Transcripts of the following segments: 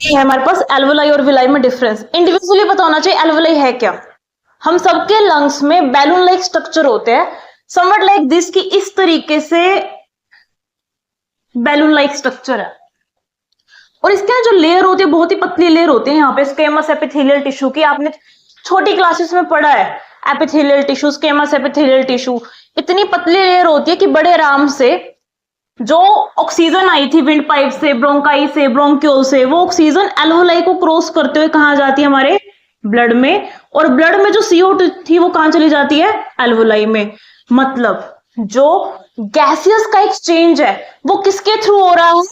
ये है हमारे पास एल्वोलाई और विलाई में डिफरेंस। इंडिविजुअली पता होना चाहिए एल्वोलाई है क्या। हम सबके लंग्स में बैलून लाइक स्ट्रक्चर होते हैं, समवट लाइक दिस, की इस तरीके से बैलून लाइक स्ट्रक्चर है। और इसके जो लेयर होती है बहुत ही पतली लेयर होती है यहाँ पे स्क्वेमस एपिथेलियल टिश्यू की। आपने छोटी क्लासेस में पढ़ा है epithelial tissue, squamous epithelial tissue. इतनी पतली लेयर होती है कि बड़े आराम से जो ऑक्सीजन आई थी विंड पाइप से, ब्रोंकाई से, ब्रोंक्यूल से, वो ऑक्सीजन एल्वोलाई को क्रॉस करते हुए कहां जाती है, हमारे ब्लड में। और ब्लड में जो CO2 थी वो कहां चली जाती है, एल्वोलाई में। मतलब जो गैसियस का एक्सचेंज है वो किसके थ्रू हो रहा है,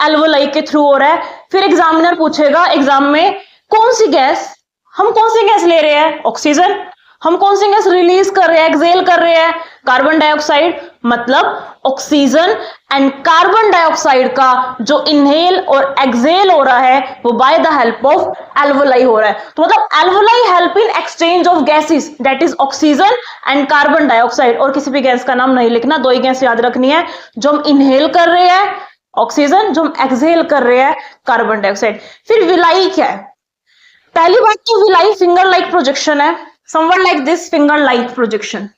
एल्वोलाई के थ्रू हो रहा है। फिर एग्जामिनर पूछेगा एग्जाम में कौन सी गैस, हम कौन सी गैस ले रहे हैं, ऑक्सीजन। हम कौन सी गैस रिलीज कर रहे हैं, एक्सेल कर रहे हैं, कार्बन डाइऑक्साइड। मतलब ऑक्सीजन एंड कार्बन डाइऑक्साइड का जो इनहेल और एक्सेल हो रहा है वो by the help of alveoli हो रहा है। तो मतलब alveoli help in exchange of gases, that is oxygen and carbon dioxide. और किसी भी गैस का नाम नहीं लिखना, दो ही गैस याद रखनी है, जो हम इनहेल कर रहे हैं ऑक्सीजन, जो हम एक्सहेल कर रहे हैं कार्बन डाइऑक्साइड। फिर विलाई क्या है, पहली बात तो विलाई फिंगर लाइक प्रोजेक्शन है, someone like this finger like projection.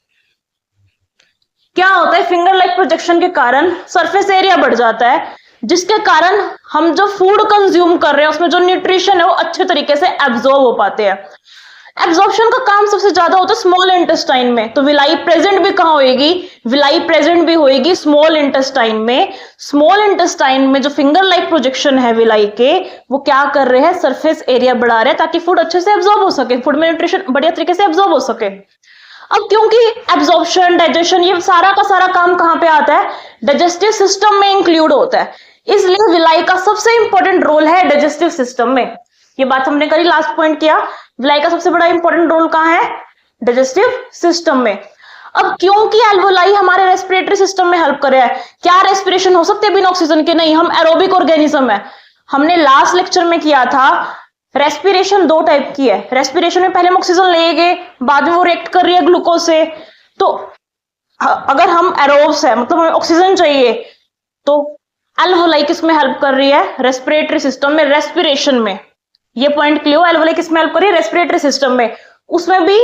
क्या होता है, फिंगर लाइक प्रोजेक्शन के कारण सरफेस एरिया बढ़ जाता है, जिसके कारण हम जो फूड कंज्यूम कर रहे हैं उसमें जो न्यूट्रिशन है वो अच्छे तरीके से एब्जॉर्ब हो पाते हैं। एब्जॉर्प्शन का काम सबसे ज्यादा होता है स्मॉल इंटेस्टाइन में, तो विलाई प्रेजेंट भी कहां होएगी, विलाई प्रेजेंट भी होएगी स्मॉल इंटेस्टाइन में। स्मॉल इंटेस्टाइन में जो फिंगर लाइक प्रोजेक्शन है विलाई के, वो क्या कर रहे हैं, सरफेस एरिया बढ़ा रहे हैं ताकि फूड अच्छे से एब्जॉर्ब हो सके, फूड में न्यूट्रिशन बढ़िया तरीके से एब्जॉर्ब हो सके। अब क्योंकि एब्जॉर्प्शन, डाइजेशन, ये सारा का सारा काम कहां पे आता है, डाइजेस्टिव सिस्टम में इंक्लूड होता है, इसलिए विलाई का सबसे इंपॉर्टेंट रोल है डाइजेस्टिव सिस्टम में। ये बात हमने करी, लास्ट पॉइंट किया, विलाई का सबसे बड़ा इंपॉर्टेंट रोल कहां है, डाइजेस्टिव सिस्टम में। अब क्योंकि एल्वोलाई हमारे रेस्पिरेटरी सिस्टम में हेल्प कर रहा है, क्या रेस्पिरेशन हो सकती है बिना ऑक्सीजन के, नहीं, हम एरोबिक ऑर्गेनिज्म है। हमने लास्ट लेक्चर में किया था रेस्पिरेशन दो टाइप की है, रेस्पिरेशन में पहले हम ऑक्सीजन लेंगे, बाद में वो रिएक्ट कर रही है ग्लूकोज से। तो अगर हम एरोब्स है, मतलब हमें ऑक्सीजन चाहिए, तो एल्वोलाई किसमें हेल्प कर रही है, रेस्पिरेटरी सिस्टम में, रेस्पिरेशन में। ये पॉइंट क्लियर, एल्वोलाई किसमें हेल्प कर रही है, रेस्पिरेटरी सिस्टम में। उसमें भी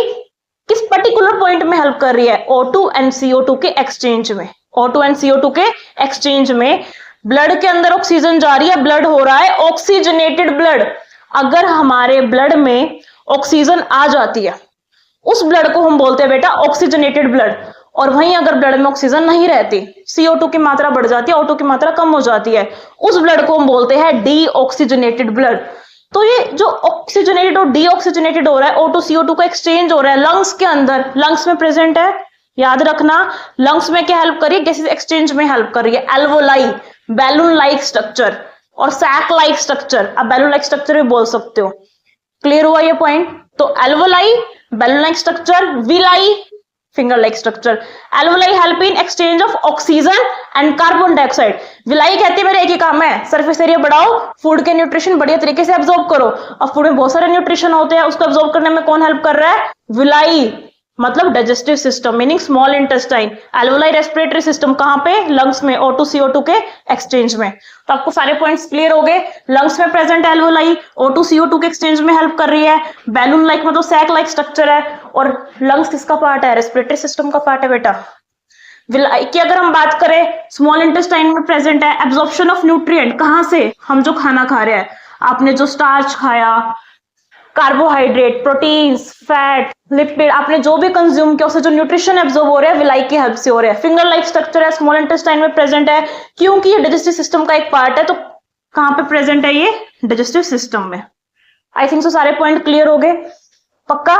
किस पर्टिकुलर पॉइंट में हेल्प कर रही है, O2 एंड CO2 के एक्सचेंज में। O2 एंड CO2 के एक्सचेंज में ब्लड के अंदर ऑक्सीजन जा रही है, ब्लड हो रहा है ऑक्सीजनेटेड ब्लड। अगर हमारे ब्लड में ऑक्सीजन आ जाती है, उस ब्लड को हम बोलते हैं बेटा ऑक्सीजनेटेड ब्लड। और वहीं अगर ब्लड में ऑक्सीजन नहीं रहती, CO2 की मात्रा बढ़ जाती है, O2 की मात्रा कम हो जाती है, उस ब्लड को हम बोलते हैं डीऑक्सीजनेटेड ब्लड। तो ये जो ऑक्सीजनेटेड और डीऑक्सीजनेटेड हो रहा है, O2 CO2 का एक्सचेंज हो रहा है लंग्स के अंदर, लंग्स में प्रेजेंट है, याद रखना। लंग्स में क्या हेल्प करिए, गैसेस एक्सचेंज में हेल्प कर रही है एल्वोलाई, बैलून लाइक स्ट्रक्चर और सैक लाइक स्ट्रक्चर, आप बैलून लाइक स्ट्रक्चर भी बोल सकते हो। क्लियर हुआ ये पॉइंट। तो alveoli balloon like structure, villi finger like structure. Alveoli help in exchange of oxygen and carbon dioxide. Villi कहती है मेरा एक ही काम है, सरफेस एरिया बढ़ाओ, फूड के न्यूट्रिशन बढ़िया तरीके से एब्जॉर्ब करो। अब फूड में बहुत सारे न्यूट्रिशन होते हैं, उसको एब्जॉर्ब करने में कौन हेल्प कर रहा है, विलाई, मतलब digestive system meaning small intestine. Alveoli respiratory system कहां पे, लंग्स में, O2 CO2 के एक्सचेंज में। तो आपको सारे पॉइंट्स क्लियर हो गए। लंग्स में प्रेजेंट एल्वोलाई, O2 CO2 के एक्सचेंज में हेल्प कर रही है, बैलून लाइक मतलब सैक लाइक स्ट्रक्चर है। और लंग्स किसका पार्ट है, रेस्पिरेटरी सिस्टम का पार्ट है बेटा। विलाई की अगर हम बात करें, स्मॉल इंटेस्टाइन में प्रेजेंट है, एब्जॉर्प्शन ऑफ न्यूट्रिएंट, कहां से, हम जो खाना खा रहे हैं, आपने जो स्टार्च खाया, कार्बोहाइड्रेट, प्रोटीन्स, फैट, लिपिड, आपने जो भी कंज्यूम किया उससे जो न्यूट्रिशन एब्जॉर्ब हो रहा है विलाई की हेल्प से हो रहा है। फिंगर लाइक स्ट्रक्चर है, स्मॉल इंटेस्टाइन में प्रेजेंट है, क्योंकि ये डाइजेस्टिव सिस्टम का एक पार्ट है। तो कहां पे प्रेजेंट है ये, डाइजेस्टिव सिस्टम में। आई थिंक सो सारे पॉइंट क्लियर हो गए, पक्का।